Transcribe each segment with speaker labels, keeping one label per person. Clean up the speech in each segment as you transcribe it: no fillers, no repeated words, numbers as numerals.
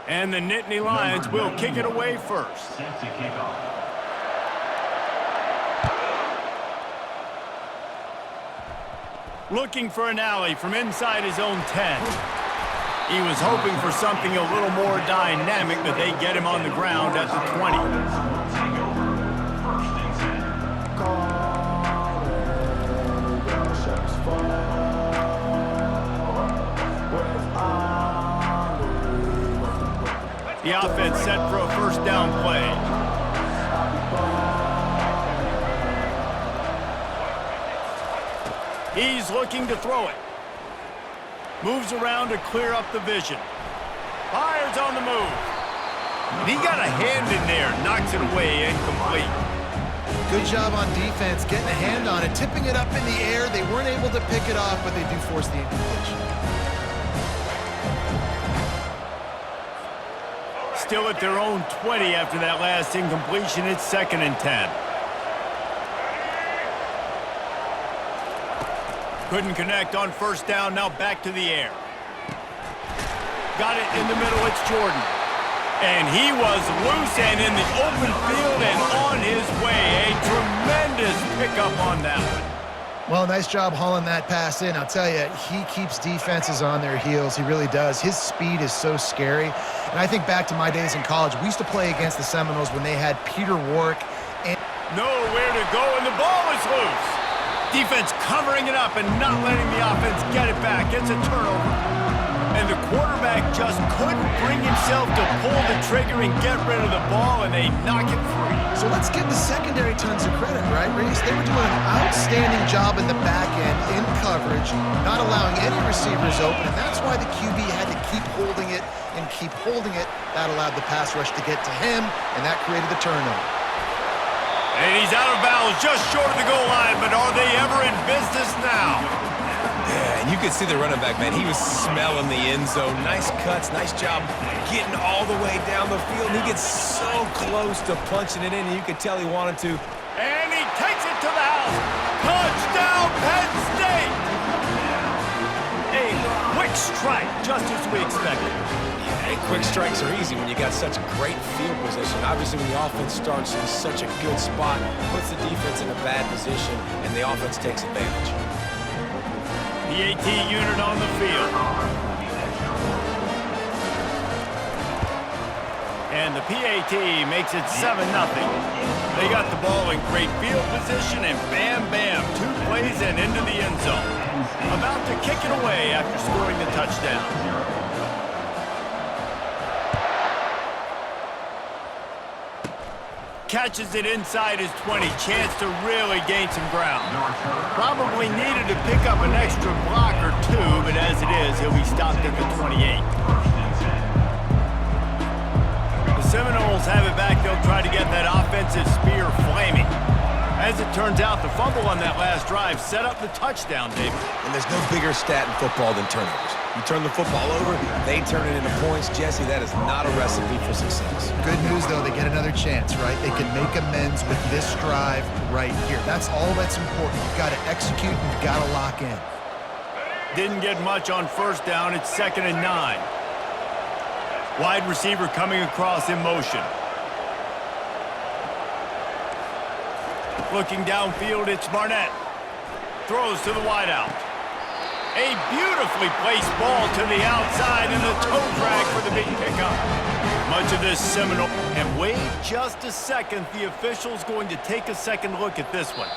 Speaker 1: And the Nittany Lions will kick it away first.
Speaker 2: Set to kick off.
Speaker 1: Looking for an alley from inside his own 10. He was hoping for something a little more dynamic, but they get him on the ground at the 20. The offense set for a first down play. He's looking to throw it. Moves around to clear up the vision. Fires on the move. He got a hand in there, knocks it away, incomplete.
Speaker 3: Good job on defense, getting a hand on it, tipping it up in the air. They weren't able to pick it off, but they do force the incompletion.
Speaker 1: Still at their own 20 after that last incompletion. It's 2nd and 10. Couldn't connect on first down. Now back to the air. Got it in the middle. It's Jordan. And he was loose and in the open field and on his way. A tremendous pickup on that one.
Speaker 3: Well, nice job hauling that pass in. I'll tell you, he keeps defenses on their heels. He really does. His speed is so scary. And I think back to my days in college. We used to play against the Seminoles when they had Peter Warrick. And
Speaker 1: nowhere to go, and the ball is loose. Defense covering it up and not letting the offense get it back. It's a turnover. And the quarterback just couldn't bring himself to pull the trigger and get rid of the ball, and they knock it free.
Speaker 3: So let's give the secondary tons of credit, right, Reese? They were doing an outstanding job in the back end, in coverage, not allowing any receivers open, and that's why the QB had to keep holding it and keep holding it. That allowed the pass rush to get to him, and that created the turnover.
Speaker 1: And he's out of bounds just short of the goal line, but are they ever in business now?
Speaker 4: Yeah, and you could see the running back, man. He was smelling the end zone. Nice cuts, nice job getting all the way down the field. He gets so close to punching it in, and you could tell he wanted to.
Speaker 1: And he takes it to the house. Touchdown, Penn State! A quick strike, just as we expected.
Speaker 4: Hey, quick strikes are easy when you got such great field position. Obviously, when the offense starts in such a good spot, puts the defense in a bad position, and the offense takes advantage.
Speaker 1: PAT unit on the field. And the PAT makes it 7-0. They got the ball in great field position, and bam, bam, 2 plays and into the end zone. About to kick it away after scoring the touchdown. Catches it inside his 20. Chance to really gain some ground. Probably needed to pick up an extra block or 2, but as it is, he'll be stopped at the 28. The Seminoles have it back. They'll try to get that offensive spear flaming. As it turns out, the fumble on that last drive set up the touchdown, David.
Speaker 4: And there's no bigger stat in football than turnovers. You turn the football over, they turn it into points. Jesse, that is not a recipe for success.
Speaker 3: Good news, though, they get another chance, right? They can make amends with this drive right here. That's all that's important. You've got to execute and you've got to lock in.
Speaker 1: Didn't get much on first down. It's 2nd and 9. Wide receiver coming across in motion. Looking downfield, it's Barnett. Throws to the wideout. A beautifully placed ball to the outside and the toe drag for the big pickup. Much of this Seminole. And wait just a second. The official's going to take a second look at this one.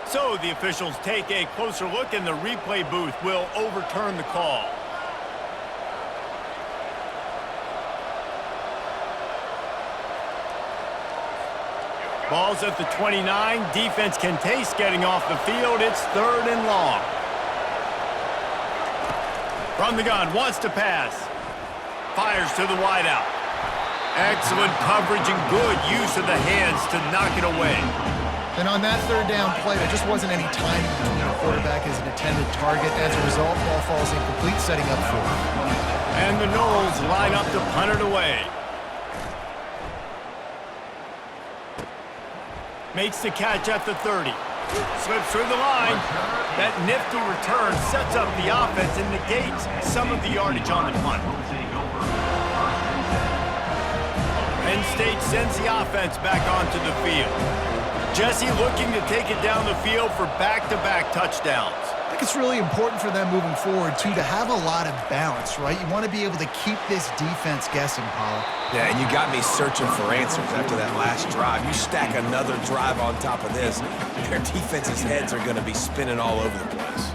Speaker 1: So the officials take a closer look and the replay booth will overturn the call. Ball's at the 29. Defense can taste getting off the field. It's 3rd and long. From the gun, wants to pass. Fires to the wideout. Excellent coverage and good use of the hands to knock it away.
Speaker 3: And on that 3rd down play, there just wasn't any timing between the quarterback and his intended target. As a result, ball falls incomplete, setting up 4th.
Speaker 1: And the Noles line up to punt it away. Makes the catch at the 30. Slips through the line. That nifty return sets up the offense and negates some of the yardage on the punt. Penn State sends the offense back onto the field. Jesse looking to take it down the field for back-to-back touchdowns.
Speaker 3: I think it's really important for them moving forward, too, to have a lot of balance, right? You want to be able to keep this defense guessing, Paul.
Speaker 4: Yeah, and you got me searching for answers after that last drive. You stack another drive on top of this, their defense's heads are going to be spinning all over the place.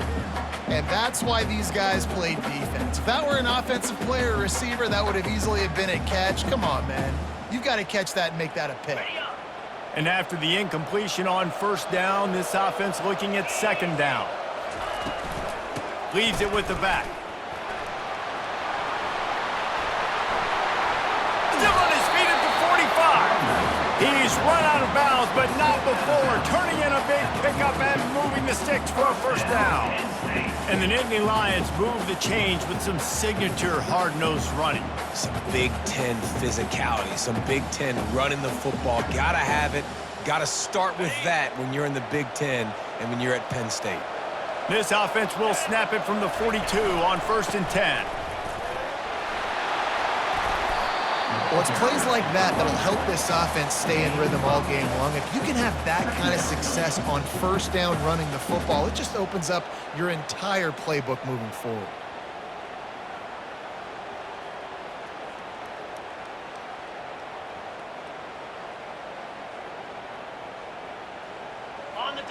Speaker 3: And that's why these guys played defense. If that were an offensive player or receiver, that would have easily have been a catch. Come on, man. You've got to catch that and make that a pick.
Speaker 1: And after the incompletion on first down, this offense looking at second down. Leaves it with the back. Still on his feet at the 45. He's run out of bounds, but not before turning in a big pickup and moving the sticks for a first down. And the Nittany Lions move the change with some signature hard-nosed running.
Speaker 4: Some Big Ten physicality, some Big Ten running the football. Gotta have it. Gotta start with that when you're in the Big Ten and when you're at Penn State.
Speaker 1: This offense will snap it from the 42 on 1st and 10.
Speaker 3: Well, it's plays like that that'll help this offense stay in rhythm all game long. If you can have that kind of success on first down running the football, it just opens up your entire playbook moving forward.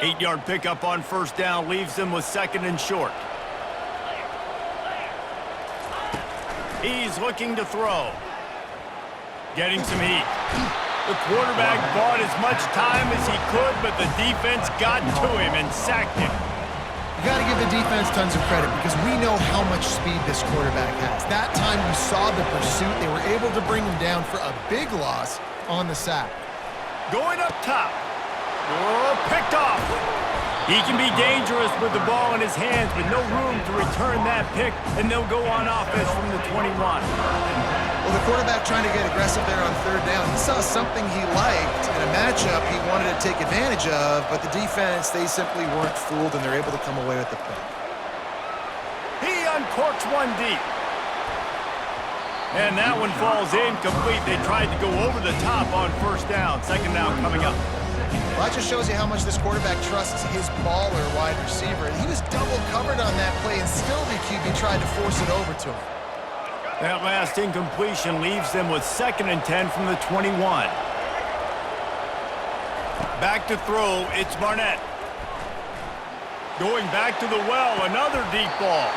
Speaker 1: Eight-yard pickup on first down leaves them with 2nd and short. He's looking to throw. Getting some heat. The quarterback bought as much time as he could, but the defense got to him and sacked him.
Speaker 3: You got to give the defense tons of credit because we know how much speed this quarterback has. That time you saw the pursuit. They were able to bring him down for a big loss on the sack.
Speaker 1: Going up top. Oh, picked off. He can be dangerous with the ball in his hands, but no room to return that pick, and they'll go on offense from the 21.
Speaker 3: Well, the quarterback trying to get aggressive there on third down. He saw something he liked in a matchup he wanted to take advantage of, but the defense, they simply weren't fooled, and they're able to come away with the pick.
Speaker 1: He uncorks one deep. And that one falls incomplete. They tried to go over the top on first down. Second down coming up.
Speaker 3: Well, that just shows you how much this quarterback trusts his baller wide receiver. He was double covered on that play, and still the QB tried to force it over to him.
Speaker 1: That last incompletion leaves them with 2nd and 10 from the 21. Back to throw, it's Barnett. Going back to the well, another deep ball.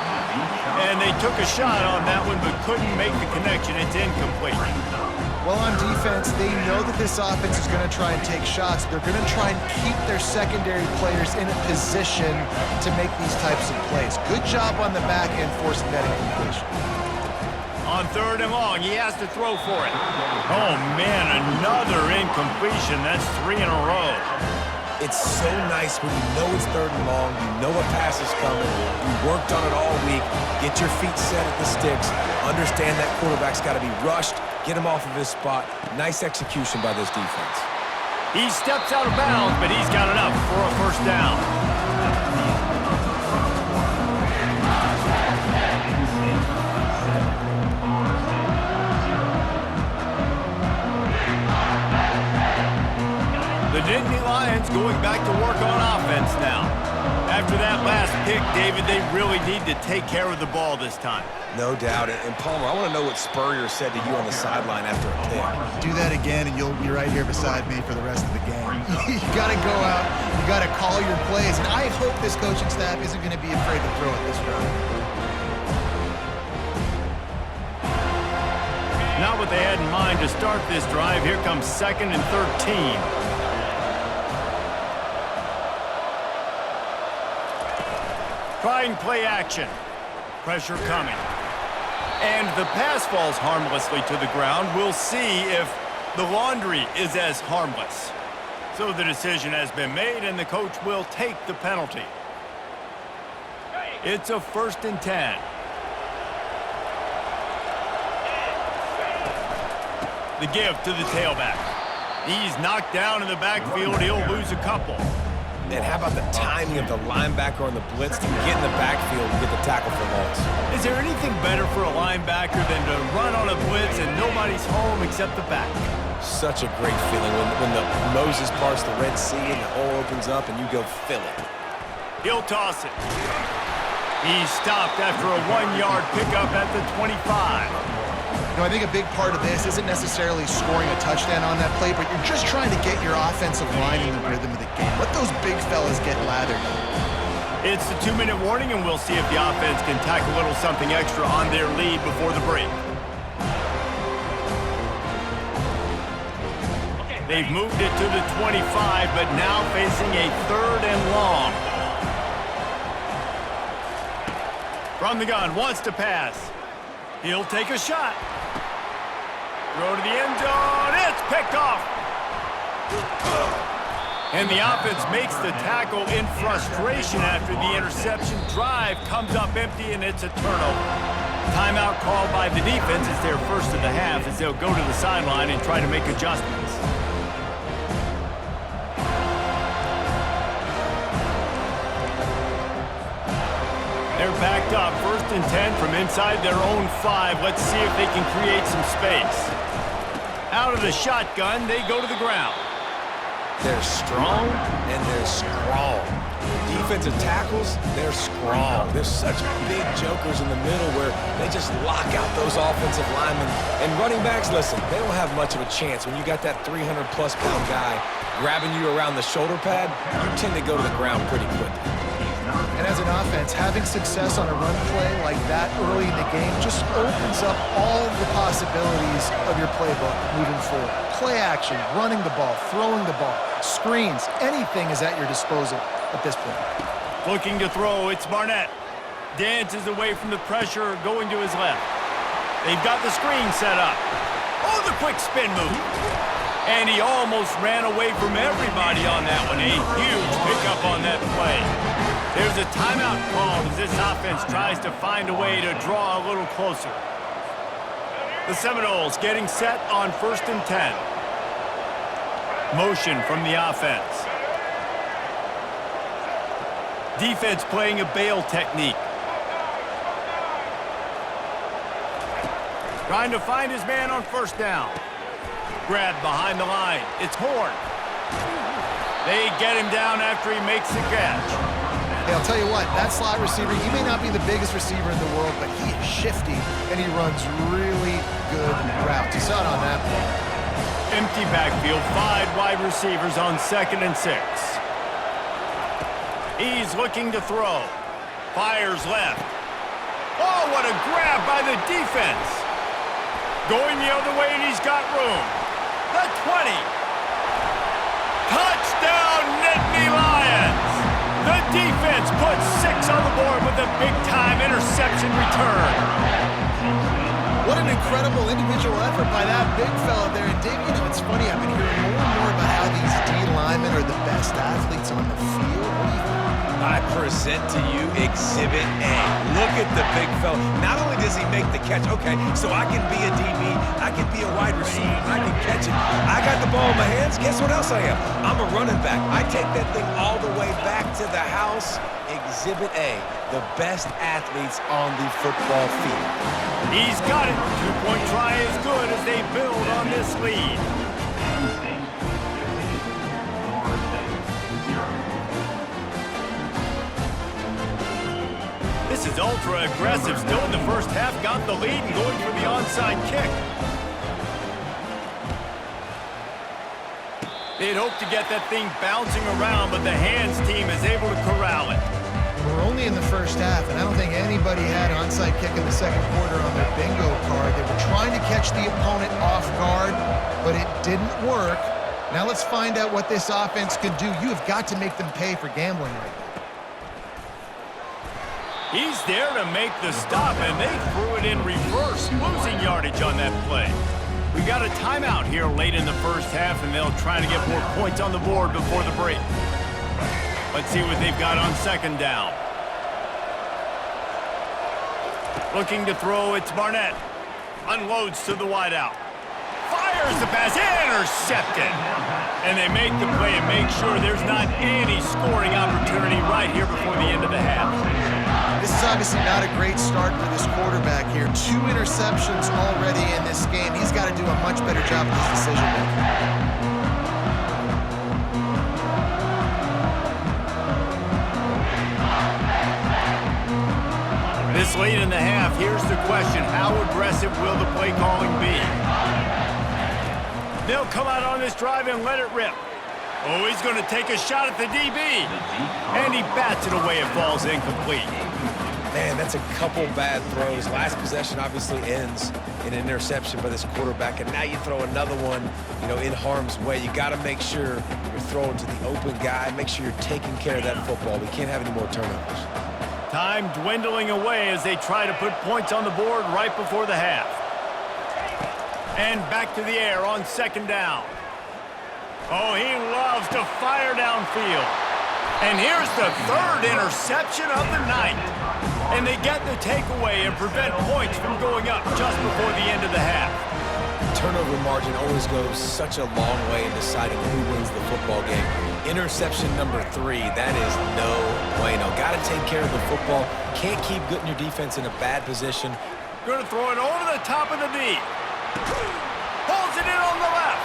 Speaker 1: And they took a shot on that one, but couldn't make the connection. It's incomplete.
Speaker 3: Well, on defense, they know that this offense is going to try and take shots. They're going to try and keep their secondary players in a position to make these types of plays. Good job on the back end forcing that incompletion.
Speaker 1: On 3rd and long, he has to throw for it. Oh, man, another incompletion. That's 3 in a row.
Speaker 4: It's so nice when you know it's 3rd and long, you know a pass is coming, you worked on it all week, get your feet set at the sticks, understand that quarterback's got to be rushed, get him off of his spot. Nice execution by this defense.
Speaker 1: He steps out of bounds, but he's got enough for a first down. The Nittany Lions going back to work on offense now. After that last pick, David, they really need to take care of the ball this time.
Speaker 4: No doubt. And Palmer, I want to know what Spurrier said to you on the sideline after a pick.
Speaker 3: Do that again, and you'll be right here beside me for the rest of the game. You got to go out. You got to call your plays. And I hope this coaching staff isn't going to be afraid to throw it this round.
Speaker 1: Not what they had in mind to start this drive. Here comes 2nd and 13. Trying play action. Pressure coming. And the pass falls harmlessly to the ground. We'll see if the laundry is as harmless. So the decision has been made, and the coach will take the penalty. It's a 1st and 10. The give to the tailback. He's knocked down in the backfield. He'll lose a couple.
Speaker 4: And how about the timing of the linebacker on the blitz to get in the backfield and get the tackle for loss?
Speaker 1: Is there anything better for a linebacker than to run on a blitz and nobody's home except the back?
Speaker 4: Such a great feeling when the Moses parts the Red Sea and the hole opens up and you go fill it.
Speaker 1: He'll toss it. He's stopped after a 1-yard pickup at the 25.
Speaker 3: You know, I think a big part of this isn't necessarily scoring a touchdown on that play, but you're just trying to get your offensive line in the rhythm of the game. Let those big fellas get lathered.
Speaker 1: It's the 2-minute warning, and we'll see if the offense can tack a little something extra on their lead before the break. They've moved it to the 25, but now facing a 3rd and long. From the gun, wants to pass. He'll take a shot. Throw to the end zone. It's picked off. And the offense makes the tackle in frustration after the interception. Drive comes up empty, and it's a turnover. Timeout called by the defense. It's their first of the half as they'll go to the sideline and try to make adjustments. They're backed up. 1st and 10 from inside their own 5. Let's see if they can create some space. Out of the shotgun, they go to the ground.
Speaker 4: They're strong and they're strong. Defensive tackles, they're strong. There's such big jokers in the middle where they just lock out those offensive linemen. And running backs, listen, they don't have much of a chance. When you got that 300-plus pound guy grabbing you around the shoulder pad, you tend to go to the ground pretty quickly.
Speaker 3: And as an offense, having success on a run play like that early in the game just opens up all of the possibilities of your playbook moving forward. Play action, running the ball, throwing the ball, screens, anything is at your disposal at this point.
Speaker 1: Looking to throw, it's Barnett. Dances away from the pressure, going to his left. They've got the screen set up. Oh, the quick spin move. And he almost ran away from everybody on that one. A huge pickup on that play. There's a timeout called as this offense tries to find a way to draw a little closer. The Seminoles getting set on 1st and 10. Motion from the offense. Defense playing a bail technique. Trying to find his man on 1st down. Grab behind the line. It's Horn. They get him down after he makes the catch.
Speaker 3: Hey, I'll tell you what, that slot receiver, he may not be the biggest receiver in the world, but he is shifty, and he runs really good routes. You saw it on that play.
Speaker 1: Empty backfield, 5 wide receivers on 2nd and 6. He's looking to throw. Fires left. Oh, what a grab by the defense. Going the other way, and he's got room. The 20. Touchdown, Nittany Lions. The defense puts 6 on the board with a big-time interception return.
Speaker 3: What an incredible individual effort by that big fella there. And Dave, you know, it's funny, I've been hearing more and more about how these D linemen are the best athletes on the field. What do you think?
Speaker 4: I present to you Exhibit A. Look at the big fella. Not only does he make the catch, okay, so I can be a DB, I can be a wide receiver, I can catch it. I got the ball in my hands, guess what else I am? I'm a running back. I take that thing all the way back to the house. Exhibit A, the best athletes on the football field.
Speaker 1: He's got it. 2-point try is good as they build on this lead. This is ultra aggressive. Still in the first half, got the lead and going for the onside kick. They'd hoped to get that thing bouncing around, but the hands team is able to corral it.
Speaker 3: We're only in the first half, and I don't think anybody had an onside kick in the second quarter on their bingo card. They were trying to catch the opponent off guard, but it didn't work. Now let's find out what this offense can do. You have got to make them pay for gambling right now.
Speaker 1: He's there to make the stop, and they threw it in reverse, losing yardage on that play. We got a timeout here late in the first half, and they'll try to get more points on the board before the break. Let's see what they've got on 2nd down. Looking to throw, it's Barnett. Unloads to the wideout. Fires the pass, intercepted. And they make the play and make sure there's not any scoring opportunity right here before the end of the half.
Speaker 3: This is obviously not a great start for this quarterback here. 2 interceptions already in this game. He's got to do a much better job with his decision-making.
Speaker 1: This late in the half, here's the question. How aggressive will the play calling be? They'll come out on this drive and let it rip. Oh, he's going to take a shot at the DB. And he bats it away. It falls incomplete.
Speaker 4: Man, that's a couple bad throws. Last possession obviously ends in an interception by this quarterback, and now you throw another one, in harm's way. You got to make sure you're throwing to the open guy. Make sure you're taking care of that football. We can't have any more turnovers.
Speaker 1: Time dwindling away as they try to put points on the board right before the half. And back to the air on second down. Oh, he loves to fire downfield. And here's the 3rd interception of the night. And they get the takeaway and prevent points from going up just before the end of the half.
Speaker 4: Turnover margin always goes such a long way in deciding who wins the football game. Interception number 3, that is no bueno. Got to take care of the football. Can't keep getting your defense in a bad position.
Speaker 1: Going to throw it over the top of the knee. Pulls it in on the left.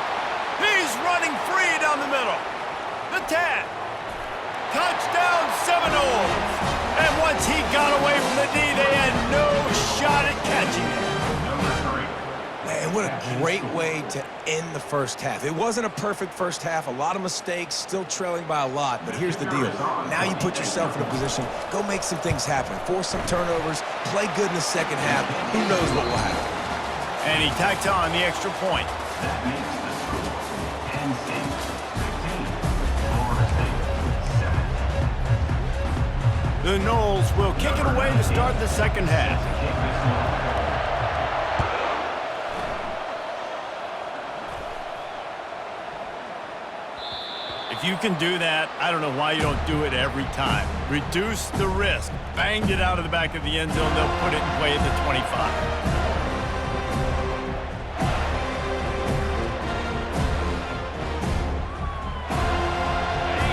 Speaker 1: He's running free down the middle. The tag. Touchdown Seminoles. And once he got away from the knee, they had no shot at catching it.
Speaker 4: Man, what a great way to end the first half. It wasn't a perfect first half. A lot of mistakes, still trailing by a lot. But here's the deal. Now you put yourself in a position, go make some things happen. Force some turnovers, play good in the second half. Who knows what will happen.
Speaker 1: And he tacks on the extra point.
Speaker 2: That makes the score 10-6, Florida State 7.
Speaker 1: The Noles will kick it away to start the second half. If you can do that, I don't know why you don't do it every time. Reduce the risk. Banged it out of the back of the end zone. They'll put it in play at the 25.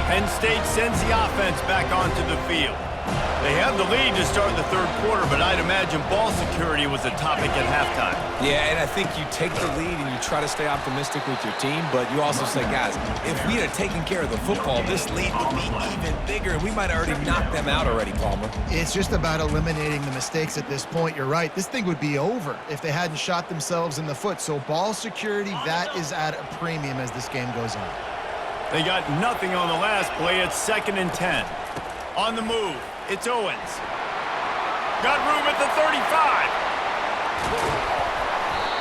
Speaker 1: Penn State sends the offense back onto the field. They have the lead to start the 3rd quarter, but I'd imagine ball security was a topic at halftime.
Speaker 4: Yeah, and I think you take the lead and you try to stay optimistic with your team, but you also say, guys, if we had taken care of the football, this lead would be even bigger, and we might have already knocked them out already, Palmer.
Speaker 3: It's just about eliminating the mistakes at this point. You're right. This thing would be over if they hadn't shot themselves in the foot. So ball security, that is at a premium as this game goes on.
Speaker 1: They got nothing on the last play. It's 2nd and 10. On the move, it's Owens. Got room at the 35.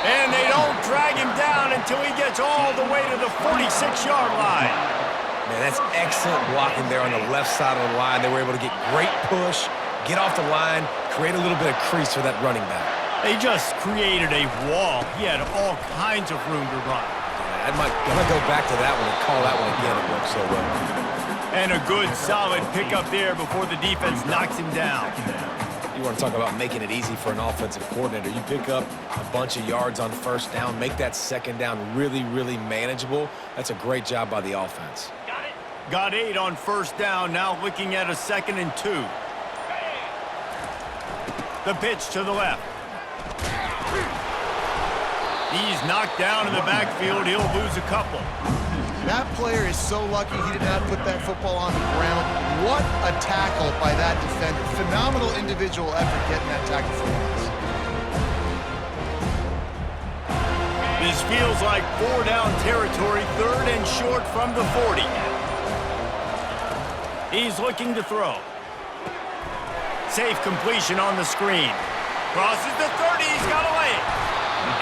Speaker 1: And they don't drag him down until he gets all the way to the 46-yard line.
Speaker 4: Man, that's excellent blocking there on the left side of the line. They were able to get great push, get off the line, create a little bit of crease for that running back.
Speaker 1: They just created a wall. He had all kinds of room to run.
Speaker 4: I might go back to that one and call that one again. It worked so well.
Speaker 1: And a good, solid pickup there before the defense knocks him down.
Speaker 4: You want to talk about making it easy for an offensive coordinator. You pick up a bunch of yards on first down, make that second down really, really manageable. That's a great job by the offense.
Speaker 1: Got 8 on first down, now looking at a 2nd and 2. The pitch to the left. He's knocked down in the backfield. He'll lose a couple.
Speaker 3: That player is so lucky he did not put that football on the ground. What a tackle by that defender. Phenomenal individual effort getting that tackle for once.
Speaker 1: This feels like 4-down territory, 3rd and short from the 40. He's looking to throw. Safe completion on the screen. Crosses the 30, he's got a lane.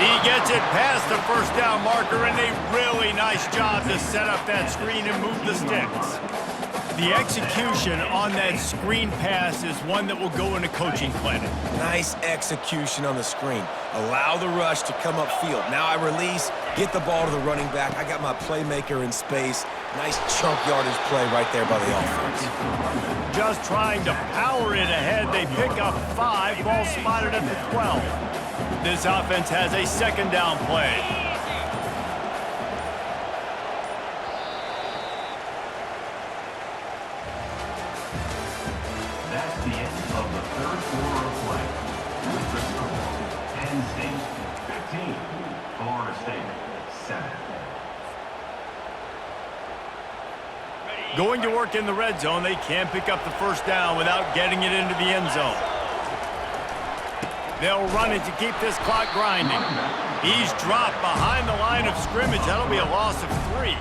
Speaker 1: He gets it past the first down marker, and a really nice job to set up that screen and move the sticks. The execution on that screen pass is one that will go in a coaching clinic.
Speaker 4: Nice execution on the screen. Allow the rush to come upfield. Now I release, get the ball to the running back. I got my playmaker in space. Nice chunk yardage play right there by the offense.
Speaker 1: Just trying to power it ahead. They pick up 5. Ball spotted at the 12. This offense has a 2nd down play.
Speaker 2: the end of the third quarter of play. The score, Penn State 15, Florida State 7.
Speaker 1: Going to work in the red zone, they can't pick up the first down without getting it into the end zone. They'll run it to keep this clock grinding. He's dropped behind the line of scrimmage. That'll be a loss of 3.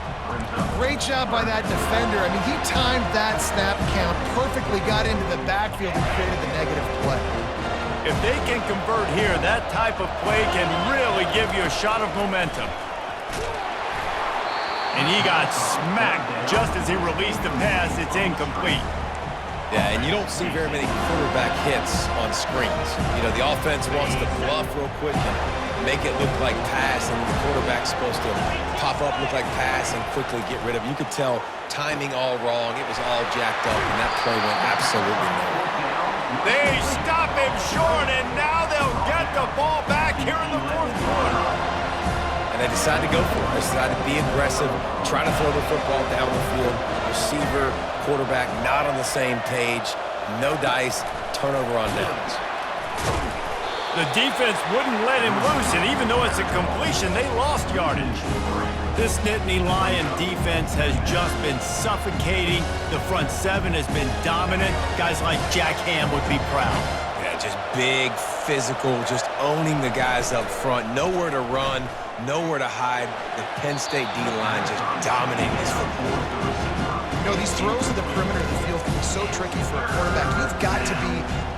Speaker 3: Great job by that defender. I mean, he timed that snap count perfectly, got into the backfield and created the negative play.
Speaker 1: If they can convert here, that type of play can really give you a shot of momentum. And he got smacked just as he released the pass. It's incomplete.
Speaker 4: Yeah, and you don't see very many quarterback hits on screens. You know, the offense wants to bluff real quick and make it look like pass, and the quarterback's supposed to pop up, look like pass, and quickly get rid of it. You could tell timing all wrong. It was all jacked up, and that play went absolutely nowhere.
Speaker 1: They stop him short, and now they'll get the ball back here in the fourth quarter.
Speaker 4: And they decide to go for it. They decide to be aggressive, try to throw the football down the field. Receiver, quarterback not on the same page. No dice, turnover on downs.
Speaker 1: The defense wouldn't let him loose, and even though it's a completion, they lost yardage. This Nittany Lion defense has just been suffocating. The front seven has been dominant. Guys like Jack Ham would be proud.
Speaker 4: Yeah, just big, physical, just owning the guys up front. Nowhere to run, nowhere to hide. The Penn State D-line just dominating this football.
Speaker 3: You know, these throws to the perimeter of the field can be so tricky for a quarterback. You've got to be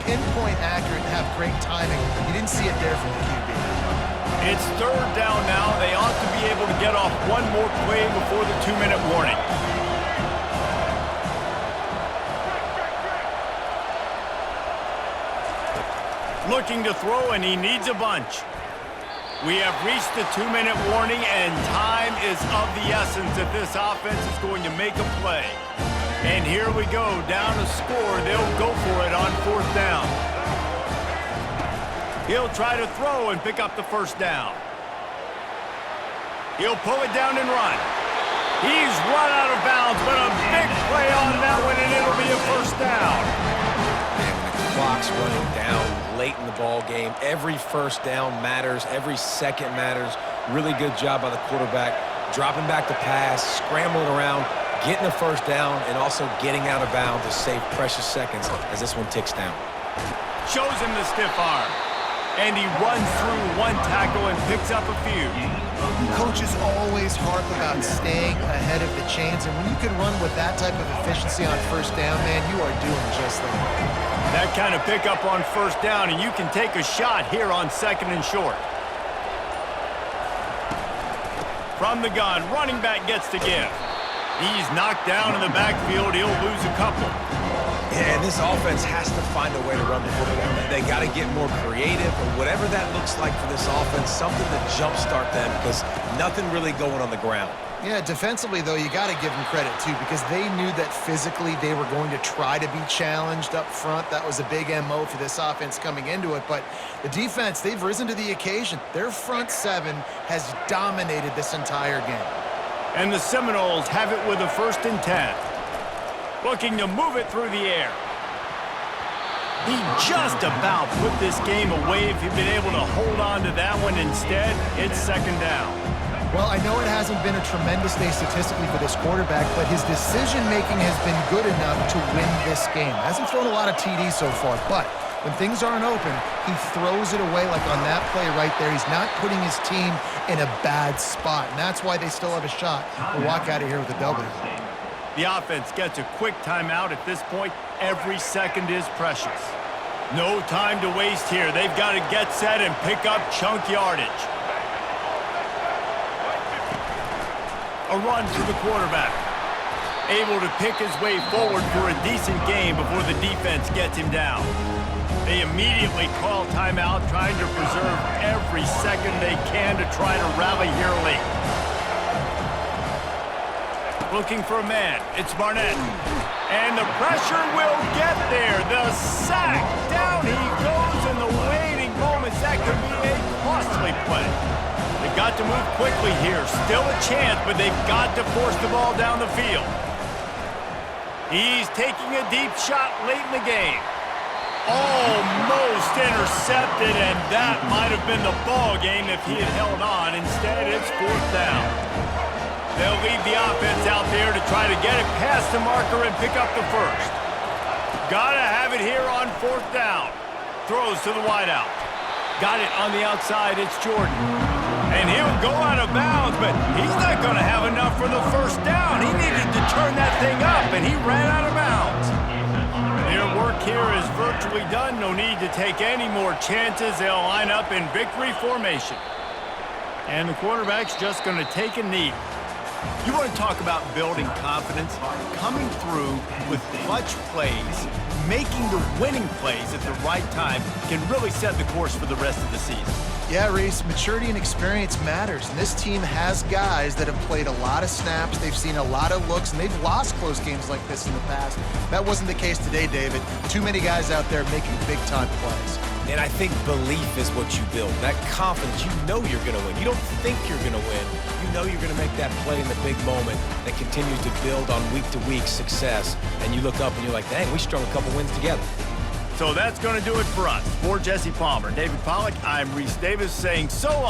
Speaker 3: pinpoint accurate and have great timing. You didn't see it there from the QB.
Speaker 1: It's third down now. They ought to be able to get off one more play before the 2-minute warning. Looking to throw, and he needs a bunch. We have reached the 2-minute warning, and time is of the essence if this offense is going to make a play. And here we go, down a score. They'll go for it on fourth down. He'll try to throw and pick up the first down. He'll pull it down and run. He's run out of bounds, but a big play on that one, and it'll be a first down.
Speaker 4: And the clock's running down late in the ball game. Every first down matters. Every second matters. Really good job by the quarterback. Dropping back to pass, scrambling around, getting a first down, and also getting out of bounds to save precious seconds as this one ticks down.
Speaker 1: Shows him the stiff arm. And he runs through one tackle and picks up a few.
Speaker 3: Coaches always harp about staying ahead of the chains, and when you can run with that type of efficiency on first down, man, you are doing just that.
Speaker 1: That kind of pickup on first down, and you can take a shot here on second and short. From the gun, running back gets to give. He's knocked down in the backfield. He'll lose a couple.
Speaker 4: Yeah, and this offense has to find a way to run the football. They got to get more creative, or whatever that looks like for this offense, something to jumpstart them, because nothing really going on the ground.
Speaker 3: Yeah, defensively, though, you got to give them credit, too, because they knew that physically they were going to try to be challenged up front. That was a big MO for this offense coming into it. But the defense, they've risen to the occasion. Their front seven has dominated this entire game.
Speaker 1: And the Seminoles have it with a 1st and 10. Looking to move it through the air. He just about put this game away if he'd been able to hold on to that one. Instead, it's second down.
Speaker 3: Well, I know it hasn't been a tremendous day statistically for this quarterback, but his decision-making has been good enough to win this game. Hasn't thrown a lot of TDs so far, but when things aren't open, he throws it away like on that play right there. He's not putting his team in a bad spot, and that's why they still have a shot to walk out of here with a W.
Speaker 1: The offense gets a quick timeout at this point. Every second is precious. No time to waste here. They've got to get set and pick up chunk yardage. A run to the quarterback. Able to pick his way forward for a decent game before the defense gets him down. They immediately call timeout, trying to preserve every second they can to try to rally here late. Looking for a man. It's Barnett. And the pressure will get there. The sack. Down he goes in the waiting moments. That could be a costly play. They've got to move quickly here. Still a chance, but they've got to force the ball down the field. He's taking a deep shot late in the game. Almost intercepted, and that might have been the ball game if he had held on. Instead, it's 4th down. They'll leave the offense out there to try to get it past the marker and pick up the first. Gotta have it here on 4th down. Throws to the wideout. Got it on the outside. It's Jordan. And he'll go out of bounds, but he's not going to have enough for the first down. He needed to turn that thing up, and he ran out of bounds. Their work here is virtually done. No need to take any more chances. They'll line up in victory formation. And the quarterback's just going to take a knee. You want to talk about building confidence? Coming through with clutch plays, making the winning plays at the right time can really set the course for the rest of the season.
Speaker 3: Yeah, Reese, maturity and experience matters, and this team has guys that have played a lot of snaps, they've seen a lot of looks, and they've lost close games like this in the past. That wasn't the case today, David. Too many guys out there making big-time plays.
Speaker 4: And I think belief is what you build. That confidence, you know you're going to win. You don't think you're going to win. You know you're going to make that play in the big moment that continues to build on week-to-week success. And you look up and you're like, dang, we strung a couple wins together.
Speaker 1: So that's going to do it for us. For Jesse Palmer, David Pollack, I'm Reese Davis saying so long.